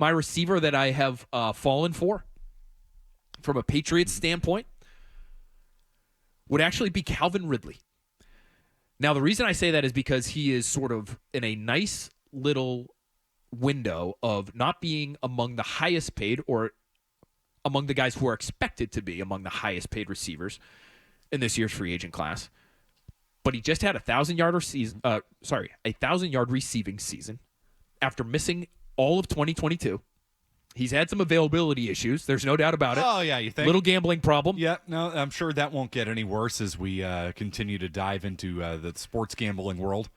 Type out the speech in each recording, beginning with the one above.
my receiver that I have fallen for from a Patriots standpoint would actually be Calvin Ridley. Now, the reason I say that is because he is sort of in a nice little window of not being among the highest paid or among the guys who are expected to be among the highest paid receivers in this year's free agent class. But he just had a 1,000-yard receiving season after missing all of 2022. He's had some availability issues. There's no doubt about it. Oh, yeah, you think? Little gambling problem. Yeah, no, I'm sure that won't get any worse as we continue to dive into the sports gambling world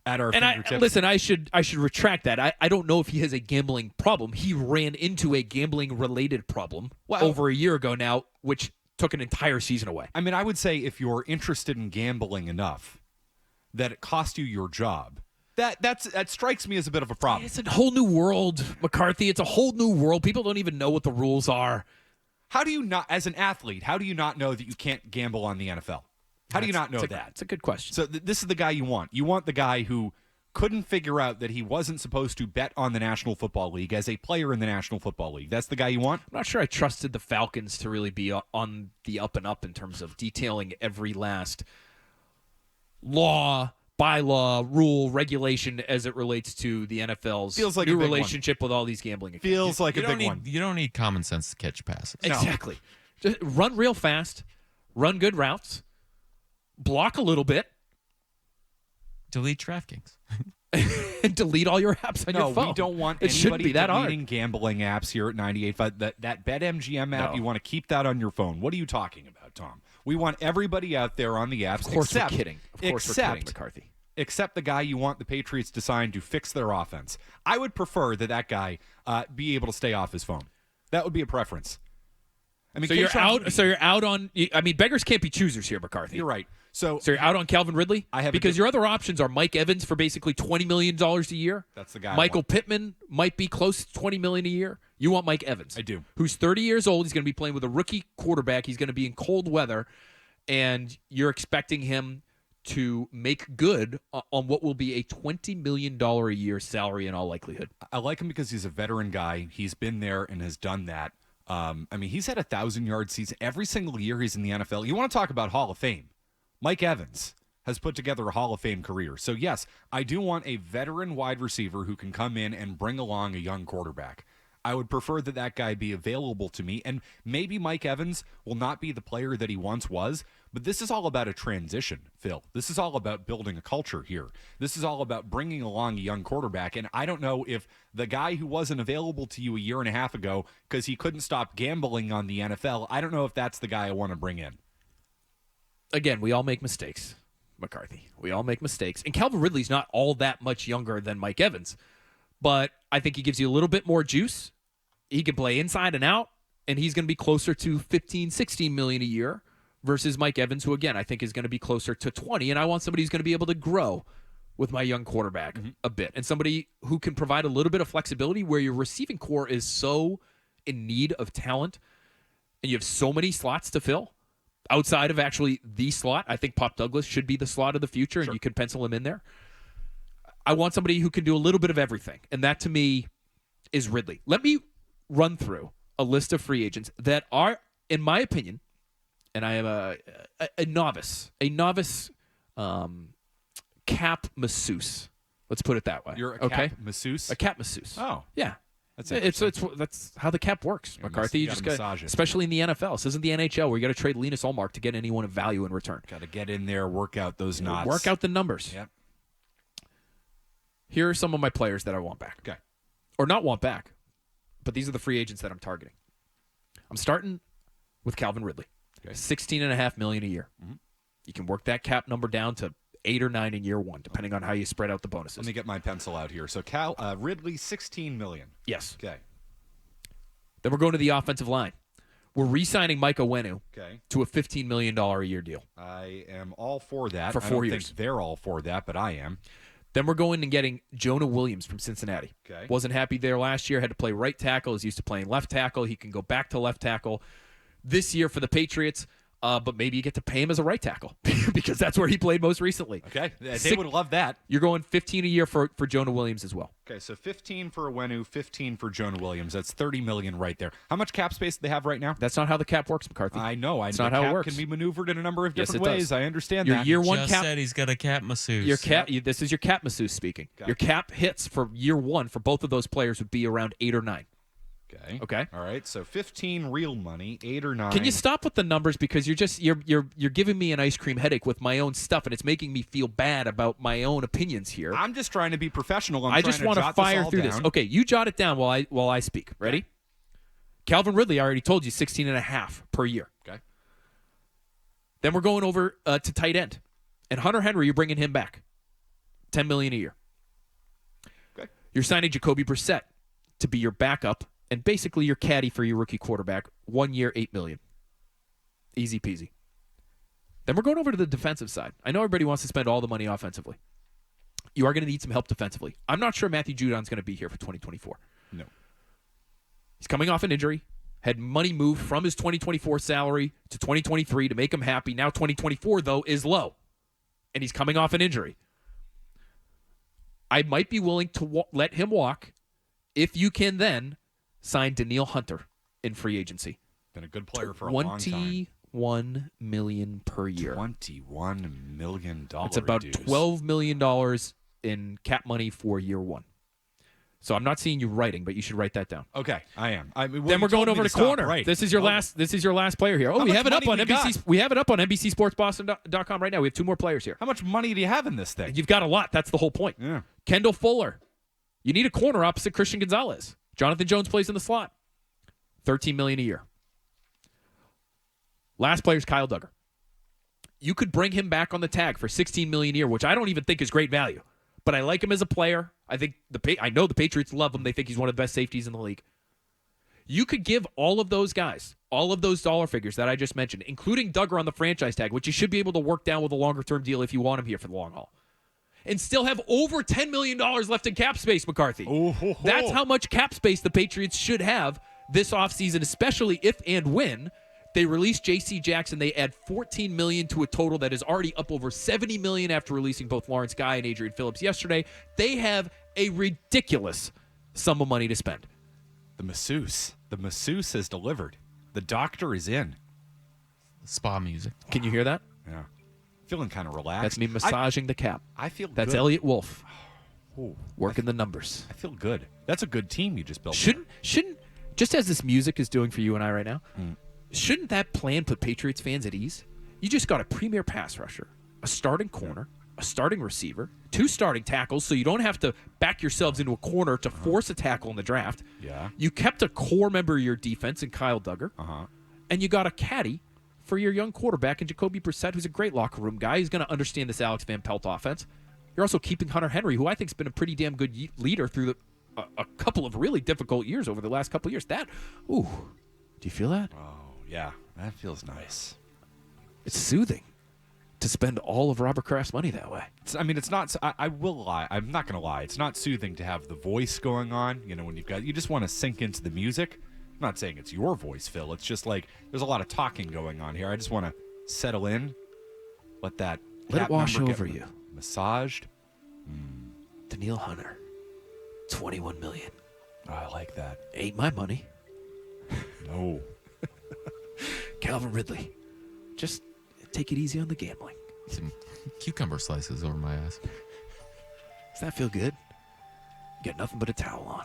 at our fingertips. Listen, I should retract that. I don't know if he has a gambling problem. He ran into a gambling-related problem over a year ago now, which took an entire season away. I mean, I would say if you're interested in gambling enough that it cost you your job, that strikes me as a bit of a problem. It's a whole new world, McCarthy. It's a whole new world. People don't even know what the rules are. How do you not, as an athlete, how do you not know that you can't gamble on the NFL? How do you not know that? It's a good question. So this is the guy you want. You want the guy who couldn't figure out that he wasn't supposed to bet on the National Football League as a player in the National Football League. That's the guy you want? I'm not sure I trusted the Falcons to really be on the up and up in terms of detailing every last law, bylaw, rule, regulation as it relates to the NFL's Feels like new a big relationship with all these gambling accounts. Feels like a big one. You don't need common sense to catch passes. Exactly. Just run real fast, run good routes, block a little bit, Delete DraftKings. and delete all your apps on your phone. No, we don't want it shouldn't anybody be that deleting hard. gambling apps here at 98.5. That BetMGM app, you want to keep that on your phone. What are you talking about, Tom? We want everybody out there on the apps. Of course we're kidding. Of course we're kidding, McCarthy. Except the guy you want the Patriots to sign to fix their offense. I would prefer that guy be able to stay off his phone. That would be a preference. I mean, So you're out on. I mean, beggars can't be choosers here, McCarthy. You're right. So you're out on Calvin Ridley? Because your other options are Mike Evans for basically $20 million a year. That's the guy. Michael Pittman might be close to $20 million a year. You want Mike Evans. I do. Who's 30 years old. He's going to be playing with a rookie quarterback. He's going to be in cold weather. And you're expecting him to make good on what will be a $20 million a year salary in all likelihood. I like him because he's a veteran guy. He's been there and has done that. I mean, he's had a 1,000-yard season every single year he's in the NFL. You want to talk about Hall of Fame. Mike Evans has put together a Hall of Fame career. So, yes, I do want a veteran wide receiver who can come in and bring along a young quarterback. I would prefer that guy be available to me. And maybe Mike Evans will not be the player that he once was, but this is all about a transition, Phil. This is all about building a culture here. This is all about bringing along a young quarterback. And I don't know if the guy who wasn't available to you a year and a half ago because he couldn't stop gambling on the NFL, I don't know if that's the guy I want to bring in. Again, we all make mistakes, McCarthy. We all make mistakes. And Calvin Ridley's not all that much younger than Mike Evans, but I think he gives you a little bit more juice. He can play inside and out, and he's going to be closer to $15, $16 million a year versus Mike Evans, who, again, I think is going to be closer to 20. And I want somebody who's going to be able to grow with my young quarterback a bit, and somebody who can provide a little bit of flexibility where your receiving core is so in need of talent, and you have so many slots to fill. Outside of actually the slot, I think Pop Douglas should be the slot of the future, and you can pencil him in there. I want somebody who can do a little bit of everything, and that to me is Ridley. Let me run through a list of free agents that are, in my opinion, and I am a novice cap masseuse. Let's put it that way. You're a cap masseuse? A cap masseuse. Oh. Yeah. That's how the cap works, McCarthy. You just got massage it. Especially in the NFL. This isn't the NHL where you got to trade Linus Ullmark to get anyone of value in return. Got to get in there, work out those knots. Work out the numbers. Yep. Here are some of my players that I want back. Okay. Or not want back, but these are the free agents that I'm targeting. I'm starting with Calvin Ridley. Okay. $16.5 million a year. Mm-hmm. You can work that cap number down to 8 or 9 in year one, depending on how you spread out the bonuses. Let me get my pencil out here. So Ridley, $16 million. Yes. Okay. Then we're going to the offensive line. We're re-signing Mike Owenu to a $15 million a year deal. I am all for that. For 4 I don't years. think they're all for that, but I am. Then we're going and getting Jonah Williams from Cincinnati. Okay. Wasn't happy there last year. Had to play right tackle. Is used to playing left tackle. He can go back to left tackle. This year for the Patriots, But maybe you get to pay him as a right tackle because that's where he played most recently. Okay, they would love that. You're going 15 a year for Jonah Williams as well. Okay, so 15 for Owenu, 15 for Jonah Williams. That's $30 million right there. How much cap space do they have right now? That's not how the cap works, McCarthy. I know. It's not how it works. Can be maneuvered in a number of Yes, different it ways. does. I understand Your that. year one Just cap. said he's got a cap masseuse. Your cap. This is your cap masseuse speaking. Okay. Your cap hits for year one for both of those players would be around 8 or 9. Okay. All right. So 15 real money, 8 or 9. Can you stop with the numbers because you're giving me an ice cream headache with my own stuff and it's making me feel bad about my own opinions here. I'm just trying to be professional. I just want to fire through this. Okay, you jot it down while I speak. Ready? Calvin Ridley, I already told you, 16.5 per year. Okay. Then we're going over to tight end, and Hunter Henry, you're bringing him back, $10 million a year. Okay. You're signing Jacoby Brissett to be your backup and basically your caddy for your rookie quarterback. 1 year, $8 million. Easy peasy. Then we're going over to the defensive side. I know everybody wants to spend all the money offensively. You are going to need some help defensively. I'm not sure Matthew Judon's going to be here for 2024. No. He's coming off an injury, had money moved from his 2024 salary to 2023 to make him happy. Now 2024, though, is low, and he's coming off an injury. I might be willing to let him walk if you can then sign Danielle Hunter in free agency. Been a good player for a long time. $21 million per year. $21 million. That's about $12 million in cap money for year one. So I'm not seeing you writing, but you should write that down. Okay, I am. Then we're going over to corner. Right. This is your last. This is your last player here. Oh, we much have it up on money we NBC. got? We have it up on NBCSportsBoston.com right now. We have 2 more players here. How much money do you have in this thing? You've got a lot. That's the whole point. Yeah. Kendall Fuller. You need a corner opposite Christian Gonzalez. Jonathan Jones plays in the slot. $13 million a year. Last player is Kyle Duggar. You could bring him back on the tag for $16 million a year, which I don't even think is great value. But I like him as a player. I know the Patriots love him. They think he's one of the best safeties in the league. You could give all of those guys, all of those dollar figures that I just mentioned, including Duggar on the franchise tag, which you should be able to work down with a longer-term deal if you want him here for the long haul, and still have over $10 million left in cap space, McCarthy. That's how much cap space the Patriots should have this offseason, especially if and when they release J.C. Jackson. They add $14 million to a total that is already up over $70 million after releasing both Lawrence Guy and Adrian Phillips yesterday. They have a ridiculous sum of money to spend. The masseuse has delivered. The doctor is in. Spa music. Can you hear that? Yeah. Feeling kind of relaxed. That's me massaging the cap. I feel That's good. Elliot Wolf Ooh, working the numbers. I feel good. That's a good team you just built. Shouldn't just as this music is doing for you and I right now, shouldn't that plan put Patriots fans at ease? You just got a premier pass rusher, a starting corner, a starting receiver, 2 starting tackles, so you don't have to back yourselves into a corner to force a tackle in the draft. Yeah. You kept a core member of your defense in Kyle Duggar, and you got a caddy for your young quarterback in Jacoby Brissett, who's a great locker room guy. He's going to understand this Alex Van Pelt offense. You're also keeping Hunter Henry, who I think has been a pretty damn good leader through a couple of really difficult years over the last couple of years. Do you feel that? Oh, yeah. That feels nice. It's soothing to spend all of Robert Kraft's money that way. It's not. I will lie. I'm not going to lie. It's not soothing to have the voice going on. You know, when you just want to sink into the music. I'm not saying it's your voice, Phil. It's just like there's a lot of talking going on here. I just want to settle in. Let it wash over you. Massaged. Danielle Hunter, $21 million. Oh, I like that. Ain't my money. No. Calvin Ridley. Just take it easy on the gambling. Some cucumber slices over my ass. Does that feel good? You got nothing but a towel on.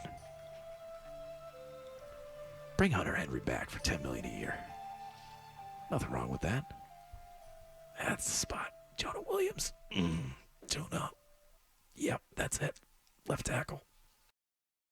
Bring Hunter Henry back for $10 million a year. Nothing wrong with that. That's the spot. Jonah Williams. Jonah. Yep, that's it. Left tackle.